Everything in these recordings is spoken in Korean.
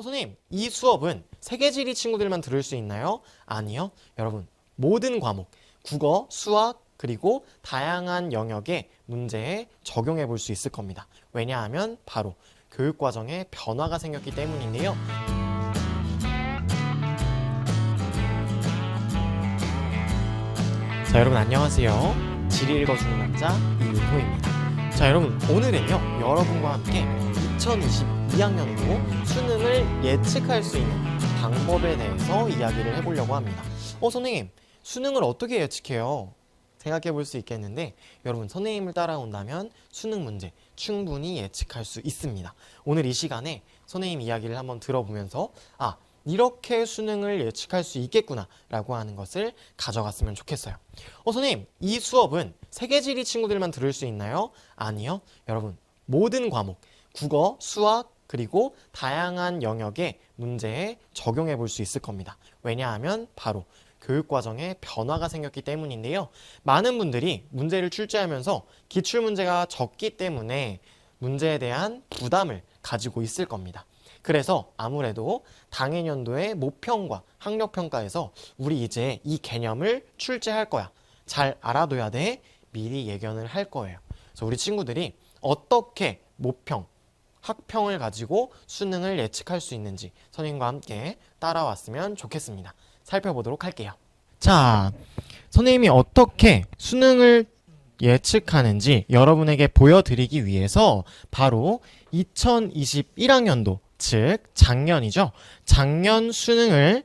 선생님, 이 수업은 세계지리 친구들만 들을 수 있나요? 아니요. 여러분, 모든 과목, 국어, 수학, 그리고 다양한 영역의 문제에 적용해 볼 수 있을 겁니다. 왜냐하면 바로 교육과정에 변화가 생겼기 때문인데요. 자, 여러분 안녕하세요. 지리 읽어주는 남자 이윤호입니다. 자, 여러분 오늘은요, 여러분과 함께 2022학년도 수능을 예측할 수 있는 방법에 대해서 이야기를 해보려고 합니다. 선생님, 수능을 어떻게 예측해요? 생각해 볼 수 있겠는데, 여러분 선생님을 따라온다면 수능 문제 충분히 예측할 수 있습니다. 오늘 이 시간에 선생님 이야기를 한번 들어보면서 이렇게 수능을 예측할 수 있겠구나 라고 하는 것을 가져갔으면 좋겠어요. 선생님, 이 수업은 세계지리 친구들만 들을 수 있나요? 아니요. 여러분, 모든 과목, 국어, 수학, 그리고 다양한 영역의 문제에 적용해 볼 수 있을 겁니다. 왜냐하면 바로 교육과정에 변화가 생겼기 때문인데요. 많은 분들이 문제를 출제하면서 기출문제가 적기 때문에 문제에 대한 부담을 가지고 있을 겁니다. 그래서 아무래도 당해년도의 모평과 학력평가에서 우리 이제 이 개념을 출제할 거야, 잘 알아둬야 돼, 미리 예견을 할 거예요. 그래서 우리 친구들이 어떻게 모평, 학평을 가지고 수능을 예측할 수 있는지 선생님과 함께 따라왔으면 좋겠습니다. 살펴보도록 할게요. 자, 선생님이 어떻게 수능을 예측하는지 여러분에게 보여드리기 위해서 바로 2021학년도, 즉 작년이죠. 작년 수능을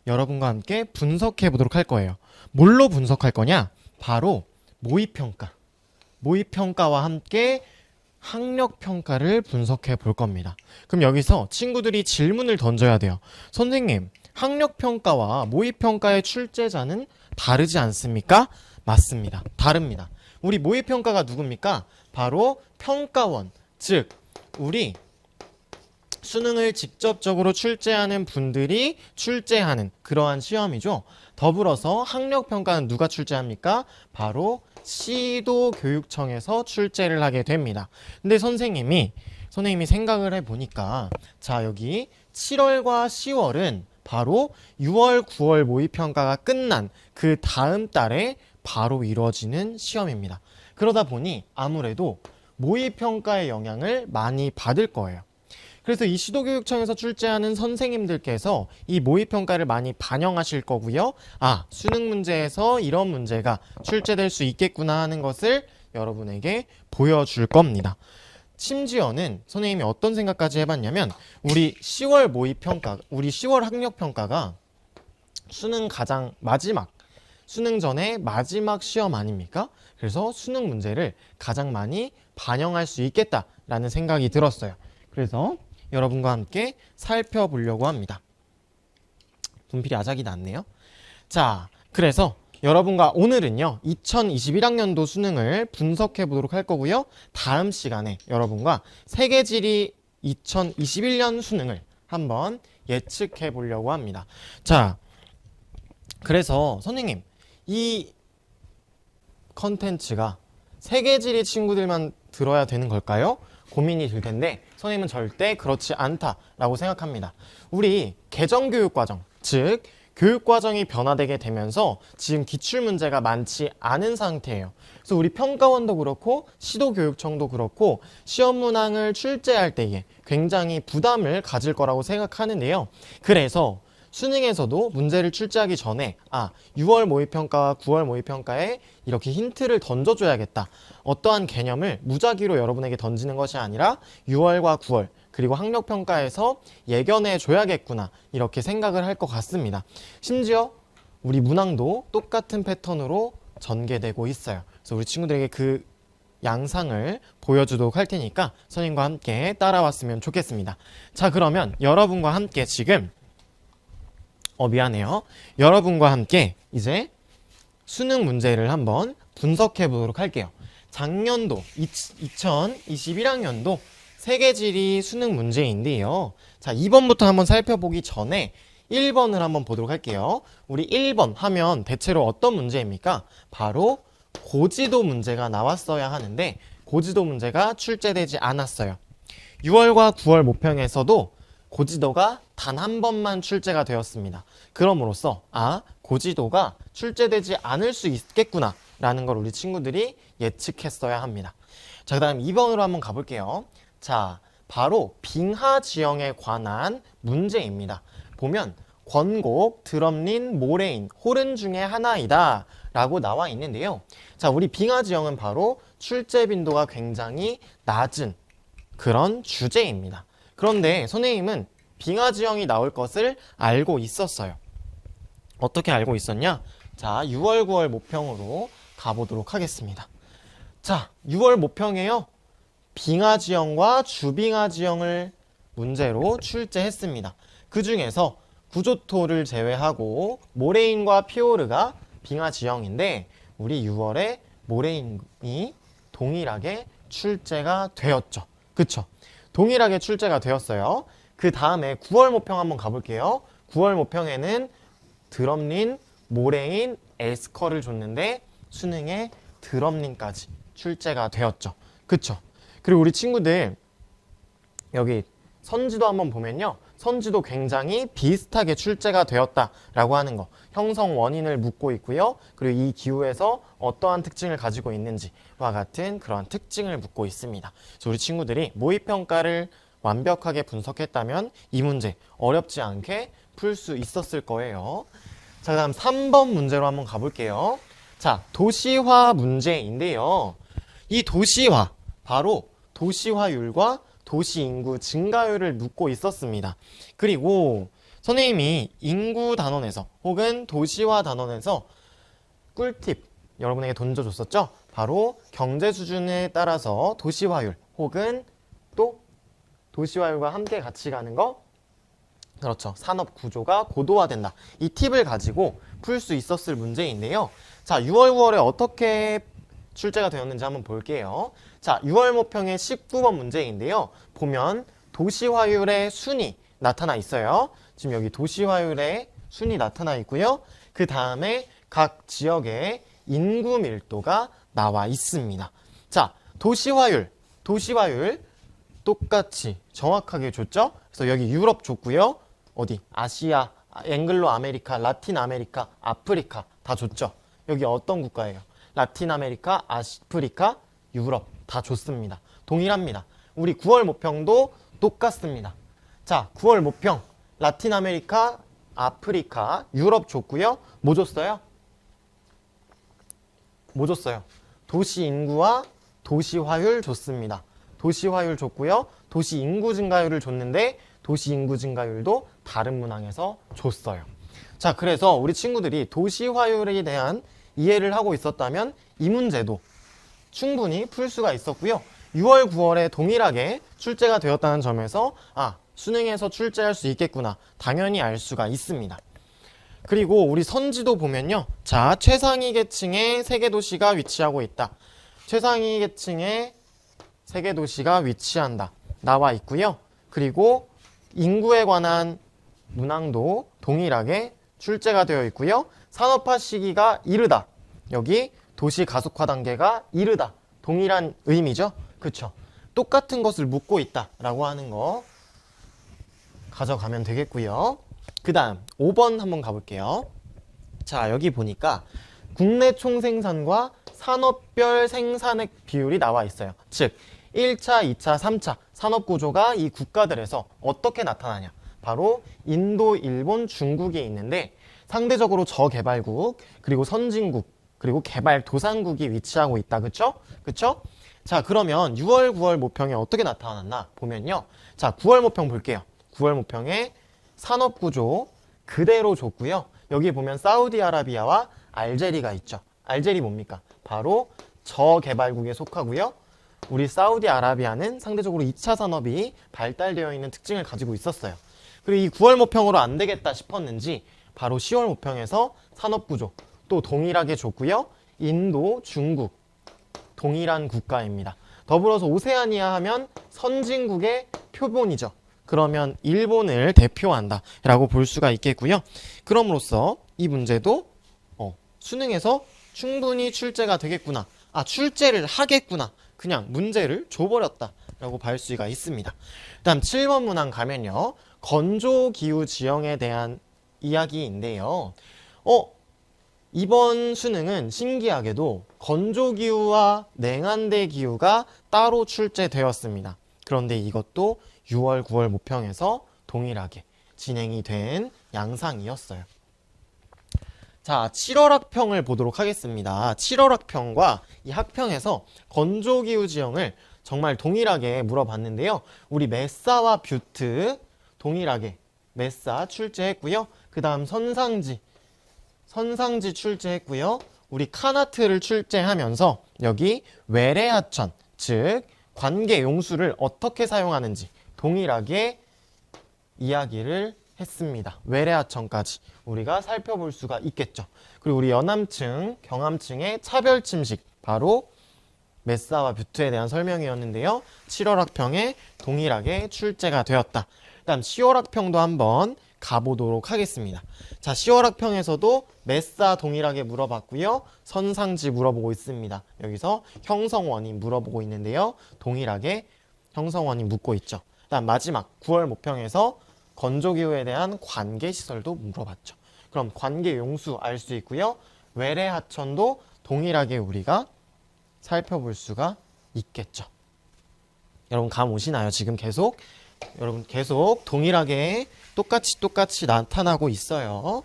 여러분과 함께 분석해 보도록 할 거예요. 뭘로 분석할 거냐? 바로 모의평가. 모의평가와 함께 학력평가를 분석해 볼 겁니다. 그럼 여기서 친구들이 질문을 던져야 돼요. 선생님, 학력평가와 모의평가의 출제자는 다르지 않습니까? 맞습니다. 다릅니다. 우리 모의평가가 누굽니까? 바로 평가원, 즉 우리 수능을 직접적으로 출제하는 분들이 출제하는 그러한 시험이죠. 더불어서 학력평가는 누가 출제합니까? 바로 시도교육청에서 출제를 하게 됩니다. 근데 선생님이 생각을 해보니까, 자, 여기 7월과 10월은 바로 6월, 9월 모의평가가 끝난 그 다음 달에 바로 이루어지는 시험입니다. 그러다 보니 아무래도 모의평가의 영향을 많이 받을 거예요. 그래서 이 시도교육청에서 출제하는 선생님들께서 이 모의평가를 많이 반영하실 거고요. 수능 문제에서 이런 문제가 출제될 수 있겠구나 하는 것을 여러분에게 보여줄 겁니다. 심지어는 선생님이 어떤 생각까지 해봤냐면, 우리 10월 모의평가, 우리 10월 학력평가가 수능 가장 마지막, 수능 전에 마지막 시험 아닙니까? 그래서 수능 문제를 가장 많이 반영할 수 있겠다라는 생각이 들었어요. 그래서 여러분과 함께 살펴보려고 합니다. 분필이 아작이 났네요. 자, 그래서 여러분과 오늘은요, 2021학년도 수능을 분석해 보도록 할 거고요. 다음 시간에 여러분과 세계지리 2021년 수능을 한번 예측해 보려고 합니다. 자, 그래서 선생님, 이 컨텐츠가 세계지리 친구들만 들어야 되는 걸까요? 고민이 들 텐데, 선생님은 절대 그렇지 않다라고 생각합니다. 우리 개정교육과정, 즉 교육과정이 변화되게 되면서 지금 기출문제가 많지 않은 상태예요. 그래서 우리 평가원도 그렇고 시도교육청도 그렇고 시험 문항을 출제할 때에 굉장히 부담을 가질 거라고 생각하는데요. 그래서 수능에서도 문제를 출제하기 전에 6월 모의평가와 9월 모의평가에 이렇게 힌트를 던져줘야겠다. 어떠한 개념을 무작위로 여러분에게 던지는 것이 아니라 6월과 9월 그리고 학력평가에서 예견해 줘야겠구나, 이렇게 생각을 할 것 같습니다. 심지어 우리 문항도 똑같은 패턴으로 전개되고 있어요. 그래서 우리 친구들에게 그 양상을 보여주도록 할 테니까 선생님과 함께 따라왔으면 좋겠습니다. 자, 그러면 여러분과 함께 지금 여러분과 함께 이제 수능 문제를 한번 분석해 보도록 할게요. 작년도 2021학년도 세계지리 수능 문제인데요. 자, 2번부터 한번 살펴보기 전에 1번을 한번 보도록 할게요. 우리 1번 하면 대체로 어떤 문제입니까? 바로 고지도 문제가 나왔어야 하는데 고지도 문제가 출제되지 않았어요. 6월과 9월 모평에서도 고지도가 단 한 번만 출제가 되었습니다. 그럼으로써 고지도가 출제되지 않을 수 있겠구나 라는 걸 우리 친구들이 예측했어야 합니다. 자, 그 다음 2번으로 한번 가볼게요. 자, 바로 빙하 지형에 관한 문제입니다. 보면 권곡, 드럼린, 모레인, 호른 중에 하나이다 라고 나와 있는데요. 자, 우리 빙하 지형은 바로 출제 빈도가 굉장히 낮은 그런 주제입니다. 그런데 선생님은 빙하 지형이 나올 것을 알고 있었어요. 어떻게 알고 있었냐? 자, 6월, 9월 모평으로 가보도록 하겠습니다. 자, 6월 모평에요. 빙하 지형과 주빙하 지형을 문제로 출제했습니다. 그 중에서 구조토를 제외하고 모레인과 피오르가 빙하 지형인데 우리 6월에 모레인이 동일하게 출제가 되었죠. 그쵸? 동일하게 출제가 되었어요. 그 다음에 9월 모평 한번 가볼게요. 9월 모평에는 드럼린, 모레인, 에스커를 줬는데 수능에 드럼린까지 출제가 되었죠. 그쵸? 그리고 우리 친구들 여기 선지도 한번 보면요. 선지도 굉장히 비슷하게 출제가 되었다라고 하는 거. 형성 원인을 묻고 있고요. 그리고 이 기후에서 어떠한 특징을 가지고 있는지와 같은 그런 특징을 묻고 있습니다. 그래서 우리 친구들이 모의평가를 완벽하게 분석했다면 이 문제 어렵지 않게 풀 수 있었을 거예요. 자, 그 다음 3번 문제로 한번 가볼게요. 자, 도시화 문제인데요. 이 도시화, 바로 도시화율과 도시인구 증가율을 묻고 있었습니다. 그리고 선생님이 인구 단원에서 혹은 도시화 단원에서 꿀팁 여러분에게 던져줬었죠? 바로 경제 수준에 따라서 도시화율 혹은 또 도시화율과 함께 같이 가는 거, 그렇죠. 산업 구조가 고도화된다. 이 팁을 가지고 풀 수 있었을 문제인데요. 자, 6월, 9월에 어떻게 출제가 되었는지 한번 볼게요. 자, 6월 모평의 19번 문제인데요. 보면 도시화율의 순이 나타나 있어요. 지금 여기 도시화율의 순이 나타나 있고요. 그 다음에 각 지역의 인구 밀도가 나와 있습니다. 자, 도시화율 똑같이 정확하게 줬죠? 그래서 여기 유럽 줬고요. 어디? 아시아, 앵글로 아메리카, 라틴 아메리카, 아프리카 다 줬죠? 여기 어떤 국가예요? 라틴 아메리카, 아프리카, 유럽 다 줬습니다. 동일합니다. 우리 9월 모평도 똑같습니다. 자, 9월 모평 라틴 아메리카, 아프리카, 유럽 줬고요. 뭐 줬어요? 뭐 줬어요? 도시 인구와 도시화율 줬습니다. 도시화율 줬고요. 도시 인구 증가율을 줬는데 도시 인구 증가율도 다른 문항에서 줬어요. 자, 그래서 우리 친구들이 도시화율에 대한 이해를 하고 있었다면 이 문제도 충분히 풀 수가 있었고요. 6월, 9월에 동일하게 출제가 되었다는 점에서 수능에서 출제할 수 있겠구나. 당연히 알 수가 있습니다. 그리고 우리 선지도 보면요. 자, 최상위 계층의 세계도시가 위치하고 있다. 최상위 계층의 세계도시가 위치한다. 나와 있고요. 그리고 인구에 관한 문항도 동일하게 출제가 되어 있고요. 산업화 시기가 이르다. 여기 도시 가속화 단계가 이르다. 동일한 의미죠. 그쵸? 똑같은 것을 묻고 있다라고 하는 거 가져가면 되겠고요. 그 다음 5번 한번 가볼게요. 자, 여기 보니까 국내 총생산과 산업별 생산액 비율이 나와 있어요. 즉 1차, 2차, 3차 산업구조가 이 국가들에서 어떻게 나타나냐. 바로 인도, 일본, 중국이 있는데 상대적으로 저개발국, 그리고 선진국, 그리고 개발도상국이 위치하고 있다. 그쵸? 그쵸? 자, 그러면 6월, 9월 모평에 어떻게 나타났나 보면요. 자, 9월 모평 볼게요. 9월 모평에 산업구조 그대로 줬고요. 여기 보면 사우디아라비아와 알제리가 있죠. 알제리 뭡니까? 바로 저개발국에 속하고요. 우리 사우디아라비아는 상대적으로 2차 산업이 발달되어 있는 특징을 가지고 있었어요. 그리고 이 9월 모평으로 안 되겠다 싶었는지 바로 10월 모평에서 산업구조 또 동일하게 줬고요. 인도, 중국 동일한 국가입니다. 더불어서 오세아니아 하면 선진국의 표본이죠. 그러면 일본을 대표한다 라고 볼 수가 있겠고요. 그럼으로써 이 문제도 수능에서 충분히 출제가 되겠구나. 출제를 하겠구나. 그냥 문제를 줘버렸다 라고 볼 수가 있습니다. 다음 7번 문항 가면요. 건조기후 지형에 대한 이야기인데요. 이번 수능은 신기하게도 건조기후와 냉한대기후가 따로 출제되었습니다. 그런데 이것도 6월, 9월 모평에서 동일하게 진행이 된 양상이었어요. 자, 7월 학평을 보도록 하겠습니다. 7월 학평과 이 학평에서 건조기후 지형을 정말 동일하게 물어봤는데요. 우리 메사와 뷰트 동일하게 메사 출제했고요. 그 다음 선상지 출제했고요. 우리 카나트를 출제하면서 여기 외래하천, 즉 관계 용수를 어떻게 사용하는지 동일하게 이야기를 했습니다. 외래하천까지 우리가 살펴볼 수가 있겠죠. 그리고 우리 연암층, 경암층의 차별 침식, 바로 메사와 뷰트에 대한 설명이었는데요. 7월 학평에 동일하게 출제가 되었다. 다음 10월 학평도 한번 가보도록 하겠습니다. 자, 10월 학평에서도 메사 동일하게 물어봤고요. 선상지 물어보고 있습니다. 여기서 형성원인 물어보고 있는데요. 동일하게 형성원인 묻고 있죠. 다음 마지막 9월 모평에서 건조기후에 대한 관계시설도 물어봤죠. 그럼 관계용수 알 수 있고요. 외래하천도 동일하게 우리가 살펴볼 수가 있겠죠. 여러분 감 오시나요? 지금 계속 여러분 계속 동일하게 똑같이 나타나고 있어요.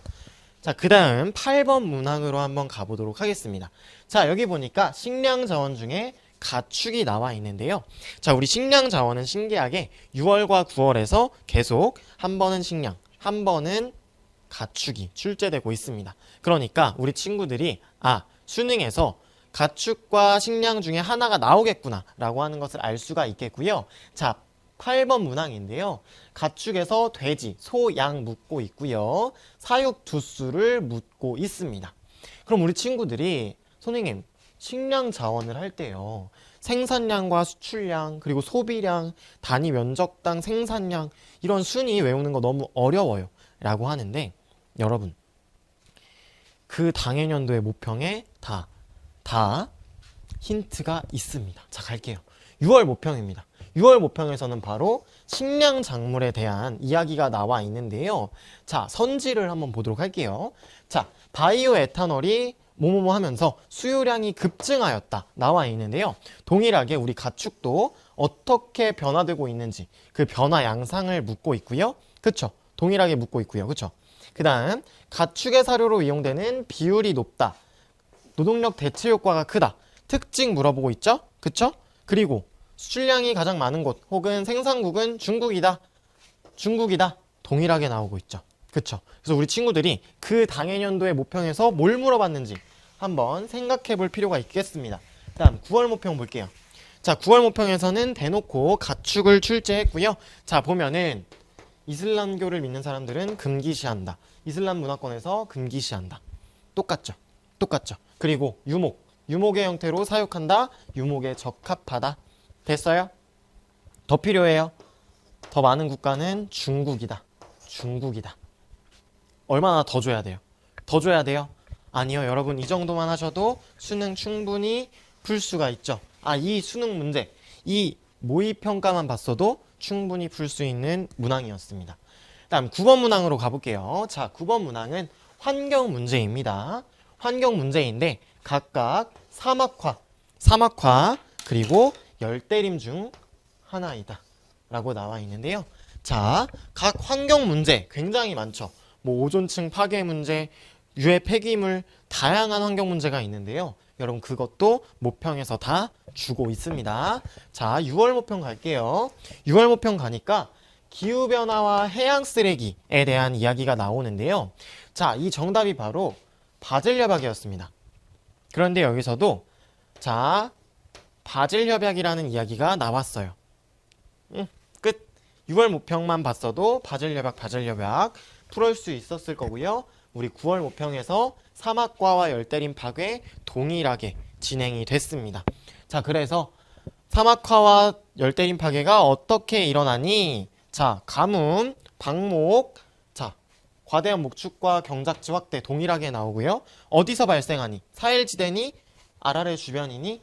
자, 그 다음 8번 문항으로 한번 가보도록 하겠습니다. 자, 여기 보니까 식량자원 중에 가축이 나와 있는데요. 자, 우리 식량자원은 신기하게 6월과 9월에서 계속 한 번은 식량, 한 번은 가축이 출제되고 있습니다. 그러니까 우리 친구들이 수능에서 가축과 식량 중에 하나가 나오겠구나 라고 하는 것을 알 수가 있겠고요. 자, 8번 문항인데요. 가축에서 돼지, 소, 양 묻고 있고요. 사육 두수를 묻고 있습니다. 그럼 우리 친구들이 선생님 식량 자원을 할 때요. 생산량과 수출량, 그리고 소비량, 단위 면적당 생산량 이런 순위 외우는 거 너무 어려워요. 라고 하는데 여러분 그 당해년도의 모평에 다 힌트가 있습니다. 자, 갈게요. 6월 모평입니다. 6월 모평에서는 바로 식량 작물에 대한 이야기가 나와 있는데요. 자, 선지를 한번 보도록 할게요. 자, 바이오 에탄올이 뭐뭐뭐 하면서 수요량이 급증하였다 나와 있는데요. 동일하게 우리 가축도 어떻게 변화되고 있는지 그 변화 양상을 묻고 있고요. 그쵸? 동일하게 묻고 있고요. 그쵸? 그 다음 가축의 사료로 이용되는 비율이 높다. 노동력 대체 효과가 크다. 특징 물어보고 있죠? 그쵸? 그리고 수출량이 가장 많은 곳 혹은 생산국은 중국이다. 동일하게 나오고 있죠. 그쵸? 그래서 우리 친구들이 그 당해년도의 모평에서 뭘 물어봤는지 한번 생각해 볼 필요가 있겠습니다. 다음 9월 모평 볼게요. 자, 9월 모평에서는 대놓고 가축을 출제했고요. 자, 보면은 이슬람교를 믿는 사람들은 금기시한다. 이슬람 문화권에서 금기시한다. 똑같죠? 그리고 유목의 형태로 사육한다. 유목에 적합하다. 됐어요? 더 필요해요? 더 많은 국가는 중국이다. 얼마나 더 줘야 돼요? 아니요. 여러분 이 정도만 하셔도 수능 충분히 풀 수가 있죠. 이 수능 문제, 이 모의평가만 봤어도 충분히 풀 수 있는 문항이었습니다. 다음 9번 문항으로 가볼게요. 자, 9번 문항은 환경 문제입니다. 환경 문제인데 각각 사막화 그리고 열대림 중 하나이다 라고 나와 있는데요. 자, 각 환경 문제 굉장히 많죠. 오존층 파괴 문제, 유해 폐기물, 다양한 환경 문제가 있는데요. 여러분 그것도 모평에서 다 주고 있습니다. 자, 6월 모평 갈게요. 6월 모평 가니까 기후변화와 해양 쓰레기에 대한 이야기가 나오는데요. 자, 이 정답이 바로 바젤협약이었습니다. 그런데 여기서도 자, 바젤협약이라는 이야기가 나왔어요. 끝. 6월 모평만 봤어도 바젤협약 풀을 수 있었을 거고요. 우리 9월 모평에서 사막과와 열대림 파괴 동일하게 진행이 됐습니다. 자, 그래서 사막화와 열대림 파괴가 어떻게 일어나니? 자, 가뭄, 방목, 자, 과대한 목축과 경작지 확대 동일하게 나오고요. 어디서 발생하니? 사헬지대니? 아라레 주변이니?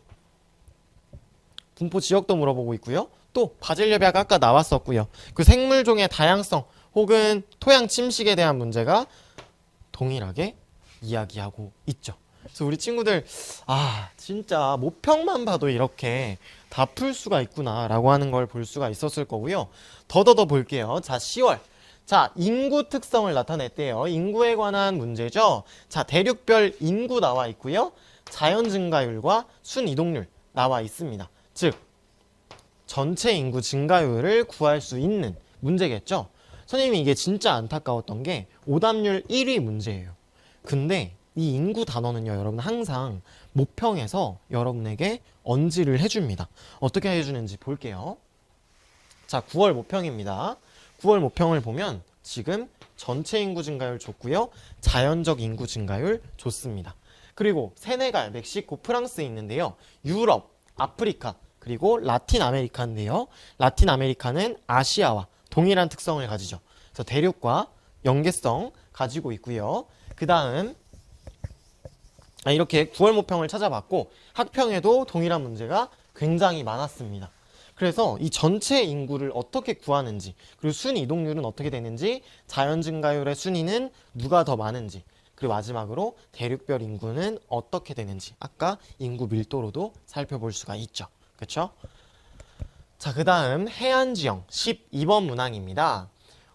분포 지역도 물어보고 있고요. 또 바젤협약 아까 나왔었고요. 그 생물종의 다양성 혹은 토양 침식에 대한 문제가 동일하게 이야기하고 있죠. 그래서 우리 친구들 진짜 모평만 봐도 이렇게 다 풀 수가 있구나 라고 하는 걸 볼 수가 있었을 거고요. 더더더 볼게요. 자, 10월. 자, 인구 특성을 나타냈대요. 인구에 관한 문제죠. 자, 대륙별 인구 나와 있고요. 자연 증가율과 순이동률 나와 있습니다. 즉 전체 인구 증가율을 구할 수 있는 문제겠죠. 선생님이 이게 진짜 안타까웠던 게 오답률 1위 문제예요. 근데 이 인구 단어는요, 여러분 항상 모평에서 여러분에게 언지를 해줍니다. 어떻게 해주는지 볼게요. 자, 9월 모평입니다. 9월 모평을 보면 지금 전체 인구 증가율 좋고요. 자연적 인구 증가율 좋습니다. 그리고 세네갈, 멕시코, 프랑스 있는데요. 유럽, 아프리카, 그리고 라틴 아메리카인데요. 라틴 아메리카는 아시아와 동일한 특성을 가지죠. 그래서 대륙과 연계성 가지고 있고요. 그 다음 이렇게 9월 모평을 찾아봤고 학평에도 동일한 문제가 굉장히 많았습니다. 그래서 이 전체 인구를 어떻게 구하는지, 그리고 순이동률은 어떻게 되는지, 자연 증가율의 순위는 누가 더 많은지, 그리고 마지막으로 대륙별 인구는 어떻게 되는지, 아까 인구 밀도로도 살펴볼 수가 있죠. 그렇죠? 자, 그 다음 해안지형 12번 문항입니다.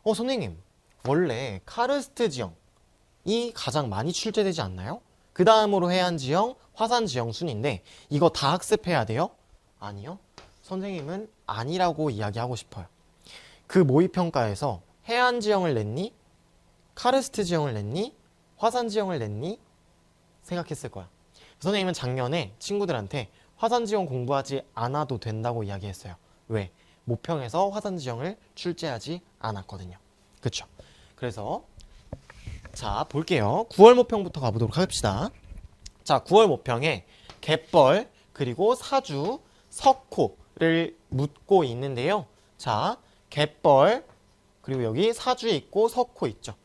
선생님, 원래 카르스트 지형이 가장 많이 출제되지 않나요? 그 다음으로 해안지형, 화산지형 순인데 이거 다 학습해야 돼요? 아니요. 선생님은 아니라고 이야기하고 싶어요. 그 모의평가에서 해안지형을 냈니? 카르스트 지형을 냈니? 화산지형을 냈니? 생각했을 거야. 선생님은 작년에 친구들한테 화산지형 공부하지 않아도 된다고 이야기했어요. 왜? 모평에서 화산지형을 출제하지 않았거든요. 그쵸? 그래서 자, 볼게요. 9월 모평부터 가보도록 합시다. 자, 9월 모평에 갯벌, 그리고 사주, 석호를 묻고 있는데요. 자, 갯벌, 그리고 여기 사주 있고 석호 있죠.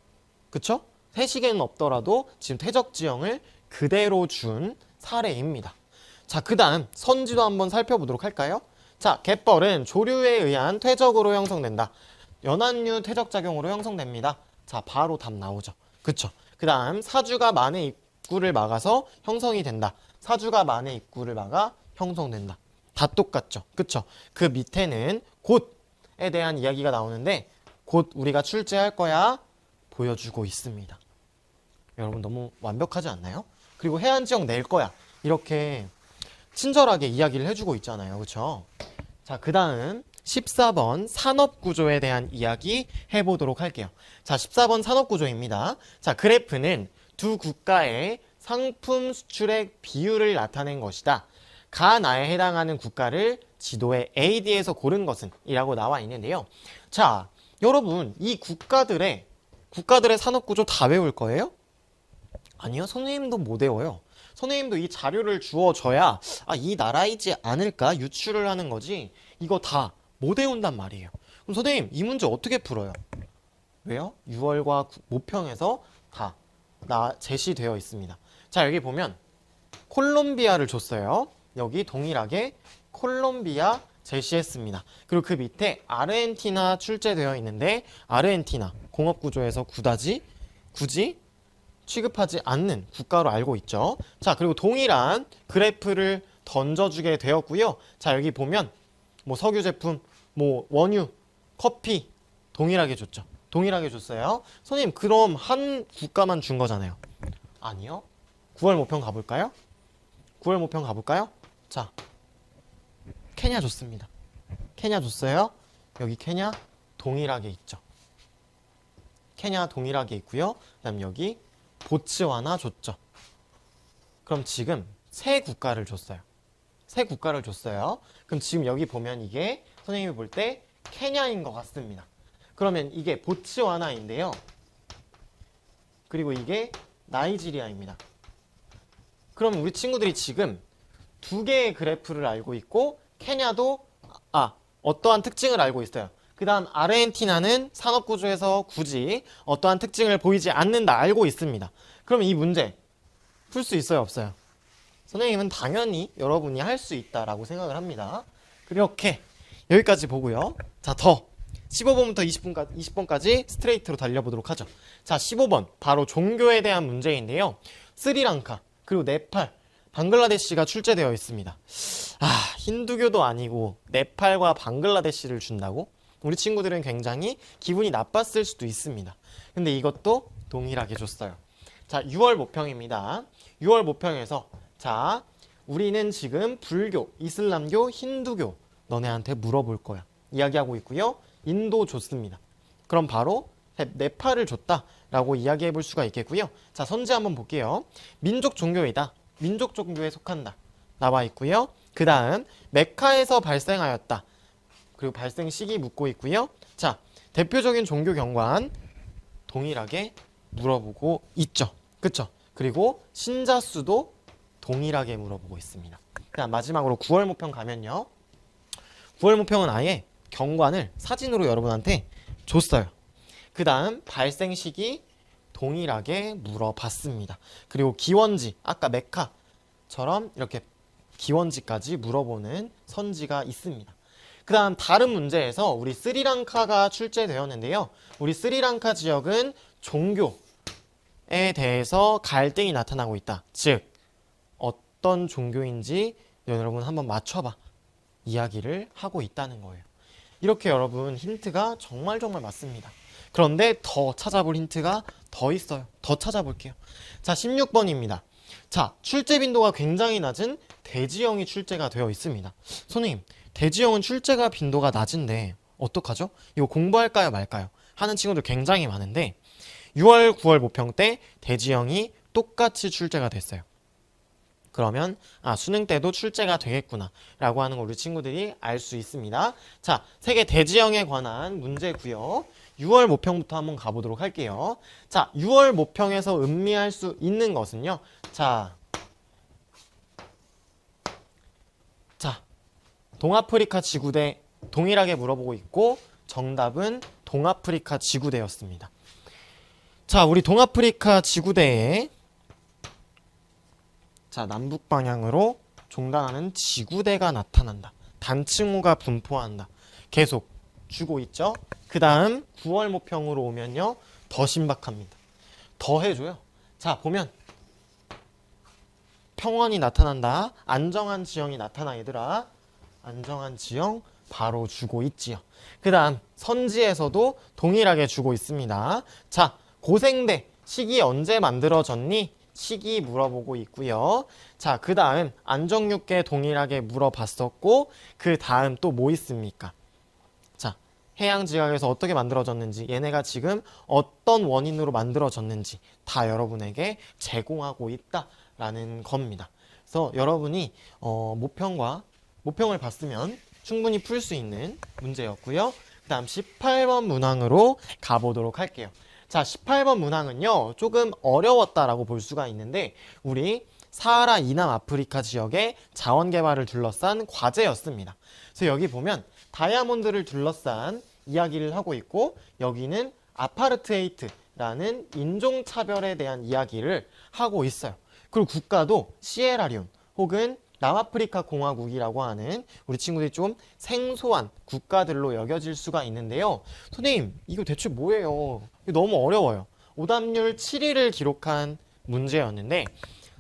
그쵸? 해시계는 없더라도 지금 퇴적지형을 그대로 준 사례입니다. 자, 그 다음 선지도 한번 살펴보도록 할까요? 자, 갯벌은 조류에 의한 퇴적으로 형성된다. 연안류 퇴적작용으로 형성됩니다. 자, 바로 답 나오죠. 그쵸? 그 다음 사주가 만의 입구를 막아서 형성이 된다. 사주가 만의 입구를 막아 형성된다. 다 똑같죠? 그쵸? 그 밑에는 곧에 대한 이야기가 나오는데 곧 우리가 출제할 거야 보여주고 있습니다. 여러분 너무 완벽하지 않나요? 그리고 해안지형 낼 거야 이렇게 친절하게 이야기를 해주고 있잖아요. 그쵸? 자, 그 다음 14번 산업구조에 대한 이야기 해보도록 할게요. 자, 14번 산업구조입니다. 자, 그래프는 두 국가의 상품 수출액 비율을 나타낸 것이다. 가나에 해당하는 국가를 지도에 AD에서 고른 것은 이라고 나와 있는데요. 자, 여러분 이 국가들의 산업구조 다 외울 거예요? 아니요, 선생님도 못 외워요. 선생님도 이 자료를 주어줘야 이 나라이지 않을까 유추를 하는 거지 이거 다 못 외운단 말이에요. 그럼 선생님 이 문제 어떻게 풀어요? 왜요? 6월과 모평에서 다 제시되어 있습니다. 자, 여기 보면 콜롬비아를 줬어요. 여기 동일하게 콜롬비아 제시했습니다. 그리고 그 밑에 아르헨티나 출제되어 있는데 아르헨티나 공업구조에서 굳이 취급하지 않는 국가로 알고 있죠. 자, 그리고 동일한 그래프를 던져주게 되었고요. 자, 여기 보면 뭐 석유 제품, 뭐 원유, 커피 동일하게 줬죠. 동일하게 줬어요. 선생님 그럼 한 국가만 준 거잖아요. 아니요. 9월 모평 가볼까요? 9월 모평 가볼까요? 자, 케냐 줬습니다. 케냐 줬어요. 여기 케냐 동일하게 있죠. 케냐 동일하게 있고요. 그 다음 여기 보츠와나 줬죠. 그럼 지금 세 국가를 줬어요. 세 국가를 줬어요. 그럼 지금 여기 보면 이게 선생님이 볼 때 케냐인 것 같습니다. 그러면 이게 보츠와나인데요. 그리고 이게 나이지리아입니다. 그럼 우리 친구들이 지금 두 개의 그래프를 알고 있고 케냐도 어떠한 특징을 알고 있어요. 그 다음 아르헨티나는 산업구조에서 굳이 어떠한 특징을 보이지 않는다 알고 있습니다. 그러면 이 문제 풀 수 있어요, 없어요? 선생님은 당연히 여러분이 할 수 있다라고 생각을 합니다. 그렇게 여기까지 보고요. 자, 더 15번부터 20번까지 스트레이트로 달려보도록 하죠. 자, 15번 바로 종교에 대한 문제인데요. 스리랑카 그리고 네팔, 방글라데시가 출제되어 있습니다. 힌두교도 아니고 네팔과 방글라데시를 준다고? 우리 친구들은 굉장히 기분이 나빴을 수도 있습니다. 근데 이것도 동일하게 줬어요. 자, 6월 모평입니다. 6월 모평에서 자, 우리는 지금 불교, 이슬람교, 힌두교 너네한테 물어볼 거야. 이야기하고 있고요. 인도 줬습니다. 그럼 바로 네팔을 줬다라고 이야기해 볼 수가 있겠고요. 자, 선지 한번 볼게요. 민족 종교이다. 민족 종교에 속한다. 나와 있고요. 그 다음 메카에서 발생하였다. 그리고 발생 시기 묻고 있고요. 자, 대표적인 종교 경관 동일하게 물어보고 있죠. 그쵸? 그리고 신자 수도 동일하게 물어보고 있습니다. 자, 마지막으로 9월 모평 가면요. 9월 모평은 아예 경관을 사진으로 여러분한테 줬어요. 그 다음 발생 시기 동일하게 물어봤습니다. 그리고 기원지, 아까 메카처럼 이렇게 기원지까지 물어보는 선지가 있습니다. 그 다음 다른 문제에서 우리 스리랑카가 출제되었는데요. 우리 스리랑카 지역은 종교에 대해서 갈등이 나타나고 있다. 즉 어떤 종교인지 여러분 한번 맞춰봐 이야기를 하고 있다는 거예요. 이렇게 여러분 힌트가 정말 맞습니다. 그런데 더 찾아볼 힌트가 더 있어요. 더 찾아볼게요. 자, 16번입니다. 자, 출제 빈도가 굉장히 낮은 대지형이 출제가 되어 있습니다. 선생님, 대지형은 출제가 빈도가 낮은데 어떡하죠? 이거 공부할까요 말까요? 하는 친구들 굉장히 많은데 6월, 9월 모평 때 대지형이 똑같이 출제가 됐어요. 그러면 수능 때도 출제가 되겠구나 라고 하는 걸 우리 친구들이 알 수 있습니다. 자, 세계 대지형에 관한 문제고요. 6월 모평부터 한번 가보도록 할게요. 자, 6월 모평에서 음미할 수 있는 것은요. 자, 동아프리카 지구대 동일하게 물어보고 있고 정답은 동아프리카 지구대였습니다. 자, 우리 동아프리카 지구대에 자, 남북 방향으로 종단하는 지구대가 나타난다. 단층호가 분포한다. 계속 주고 있죠. 그 다음 9월 모평으로 오면요. 더 신박합니다. 더 해줘요. 자, 보면 평원이 나타난다. 안정한 지형이 나타나 얘들아. 안정한 지형 바로 주고 있지요. 그 다음 선지에서도 동일하게 주고 있습니다. 자, 고생대 시기 언제 만들어졌니? 시기 물어보고 있고요. 자, 그 다음 안정육계 동일하게 물어봤었고 그 다음 또 뭐 있습니까? 자, 해양지각에서 어떻게 만들어졌는지 얘네가 지금 어떤 원인으로 만들어졌는지 다 여러분에게 제공하고 있다라는 겁니다. 그래서 여러분이 모평을 봤으면 충분히 풀 수 있는 문제였고요. 그 다음 18번 문항으로 가보도록 할게요. 자, 18번 문항은요, 조금 어려웠다라고 볼 수가 있는데, 우리 사하라 이남 아프리카 지역의 자원 개발을 둘러싼 과제였습니다. 그래서 여기 보면 다이아몬드를 둘러싼 이야기를 하고 있고, 여기는 아파르트헤이트라는 인종차별에 대한 이야기를 하고 있어요. 그리고 국가도 시에라리온 혹은 남아프리카 공화국이라고 하는 우리 친구들이 좀 생소한 국가들로 여겨질 수가 있는데요. 선생님, 이거 대체 뭐예요? 이거 너무 어려워요. 오답률 7위를 기록한 문제였는데,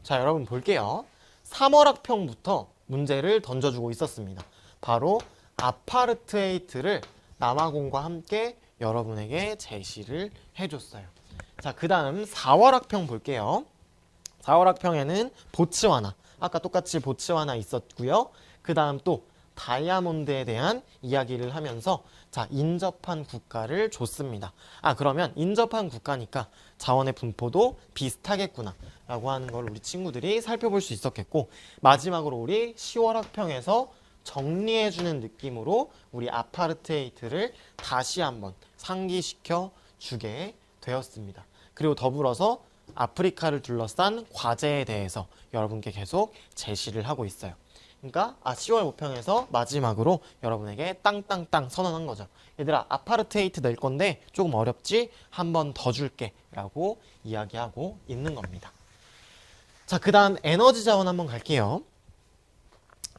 자, 여러분 볼게요. 3월학평부터 문제를 던져주고 있었습니다. 바로 아파르트헤이트를 남아공과 함께 여러분에게 제시를 해줬어요. 자, 그 다음 4월학평 볼게요. 4월학평에는 보츠와나, 아까 똑같이 보츠와나 있었고요. 그 다음 또 다이아몬드에 대한 이야기를 하면서 자, 인접한 국가를 줬습니다. 그러면 인접한 국가니까 자원의 분포도 비슷하겠구나 라고 하는 걸 우리 친구들이 살펴볼 수 있었겠고, 마지막으로 우리 10월 학평에서 정리해주는 느낌으로 우리 아파르트헤이트를 다시 한번 상기시켜 주게 되었습니다. 그리고 더불어서 아프리카를 둘러싼 과제에 대해서 여러분께 계속 제시를 하고 있어요. 그러니까 10월 모평에서 마지막으로 여러분에게 땅땅땅 선언한 거죠. 얘들아, 아파르트헤이트 낼 건데 조금 어렵지? 한 번 더 줄게 라고 이야기하고 있는 겁니다. 자, 그 다음 에너지 자원 한번 갈게요.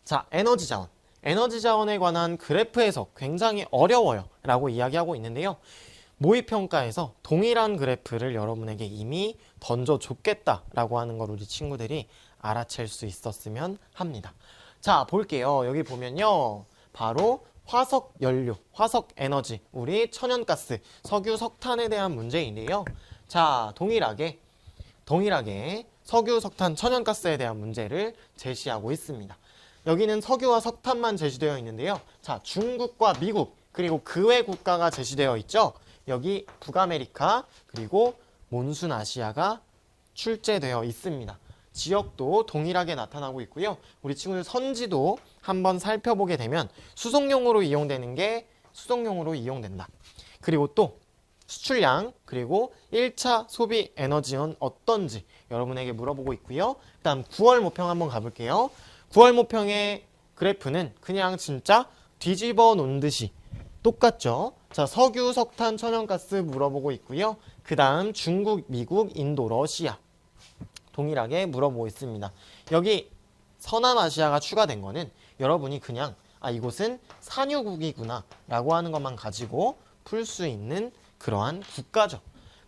자, 에너지 자원. 에너지 자원에 관한 그래프 해석 굉장히 어려워요 라고 이야기하고 있는데요. 모의평가에서 동일한 그래프를 여러분에게 이미 던져줬겠다라고 하는 걸 우리 친구들이 알아챌 수 있었으면 합니다. 자, 볼게요. 여기 보면요. 바로 화석 연료, 화석 에너지, 우리 천연가스, 석유, 석탄에 대한 문제인데요. 자, 동일하게 석유, 석탄, 천연가스에 대한 문제를 제시하고 있습니다. 여기는 석유와 석탄만 제시되어 있는데요. 자, 중국과 미국, 그리고 그 외 국가가 제시되어 있죠. 여기 북아메리카, 그리고 몬순 아시아가 출제되어 있습니다. 지역도 동일하게 나타나고 있고요. 우리 친구들 선지도 한번 살펴보게 되면 수송용으로 이용되는 게 수송용으로 이용된다. 그리고 또 수출량, 그리고 1차 소비 에너지는 어떤지 여러분에게 물어보고 있고요. 다음 9월 모평 한번 가볼게요. 9월 모평의 그래프는 그냥 진짜 뒤집어 놓은 듯이 똑같죠. 자, 석유, 석탄, 천연가스 물어보고 있고요. 그 다음 중국, 미국, 인도, 러시아 동일하게 물어보고 있습니다. 여기 서남아시아가 추가된 거는 여러분이 그냥 이곳은 산유국이구나 라고 하는 것만 가지고 풀 수 있는 그러한 국가죠.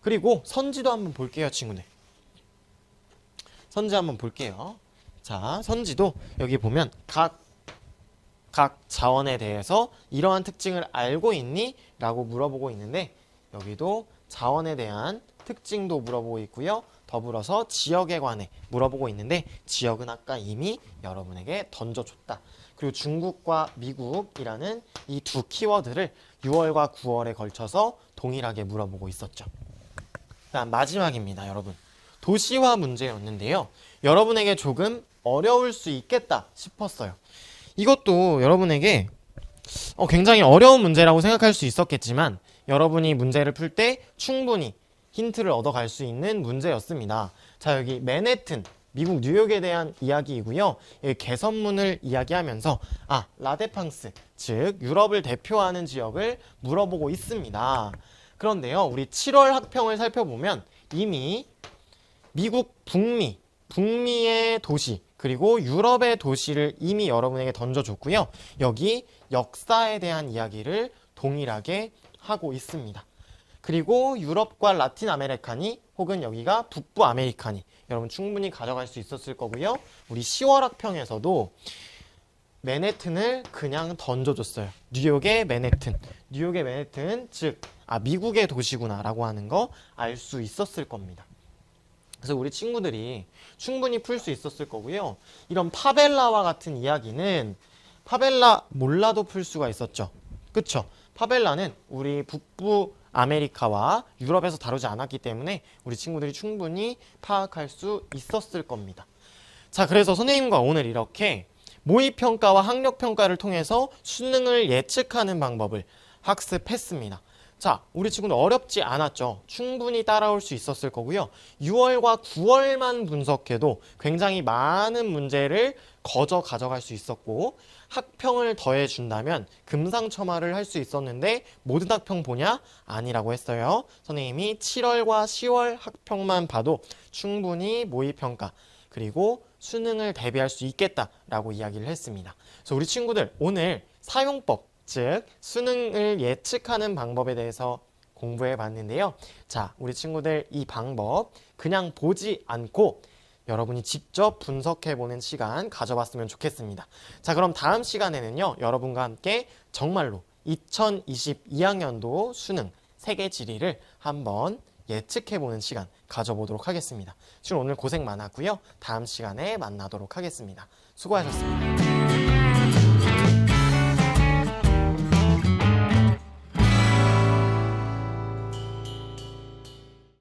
그리고 선지도 한번 볼게요, 친구들. 선지 한번 볼게요. 자, 선지도 여기 보면 각 자원에 대해서 이러한 특징을 알고 있니? 라고 물어보고 있는데 여기도 자원에 대한 특징도 물어보고 있고요. 더불어서 지역에 관해 물어보고 있는데 지역은 아까 이미 여러분에게 던져줬다. 그리고 중국과 미국이라는 이 두 키워드를 6월과 9월에 걸쳐서 동일하게 물어보고 있었죠. 다음 마지막입니다, 여러분. 도시화 문제였는데요. 여러분에게 조금 어려울 수 있겠다 싶었어요. 이것도 여러분에게 굉장히 어려운 문제라고 생각할 수 있었겠지만 여러분이 문제를 풀 때 충분히 힌트를 얻어갈 수 있는 문제였습니다. 자, 여기 맨해튼, 미국 뉴욕에 대한 이야기이고요. 개선문을 이야기하면서 라데팡스, 즉 유럽을 대표하는 지역을 물어보고 있습니다. 그런데요, 우리 7월 학평을 살펴보면 이미 미국 북미의 도시, 그리고 유럽의 도시를 이미 여러분에게 던져줬고요. 여기 역사에 대한 이야기를 동일하게 하고 있습니다. 그리고 유럽과 라틴 아메리카니 혹은 여기가 북부 아메리카니 여러분 충분히 가져갈 수 있었을 거고요. 우리 10월 학평에서도 맨해튼을 그냥 던져줬어요. 뉴욕의 맨해튼, 즉 미국의 도시구나 라고 하는 거 알 수 있었을 겁니다. 그래서 우리 친구들이 충분히 풀 수 있었을 거고요. 이런 파벨라와 같은 이야기는 파벨라 몰라도 풀 수가 있었죠. 그쵸? 파벨라는 우리 북부 아메리카와 유럽에서 다루지 않았기 때문에 우리 친구들이 충분히 파악할 수 있었을 겁니다. 자, 그래서 선생님과 오늘 이렇게 모의평가와 학력평가를 통해서 수능을 예측하는 방법을 학습했습니다. 자, 우리 친구는 어렵지 않았죠. 충분히 따라올 수 있었을 거고요. 6월과 9월만 분석해도 굉장히 많은 문제를 거저 가져갈 수 있었고 학평을 더해준다면 금상첨화를 할 수 있었는데 모든 학평 보냐? 아니라고 했어요. 선생님이 7월과 10월 학평만 봐도 충분히 모의평가 그리고 수능을 대비할 수 있겠다라고 이야기를 했습니다. 그래서 우리 친구들 오늘 사용법, 즉 수능을 예측하는 방법에 대해서 공부해 봤는데요. 자, 우리 친구들 이 방법 그냥 보지 않고 여러분이 직접 분석해보는 시간 가져봤으면 좋겠습니다. 자, 그럼 다음 시간에는요. 여러분과 함께 정말로 2022학년도 수능 세계지리를 한번 예측해보는 시간 가져보도록 하겠습니다. 지금 오늘 고생 많았고요. 다음 시간에 만나도록 하겠습니다. 수고하셨습니다.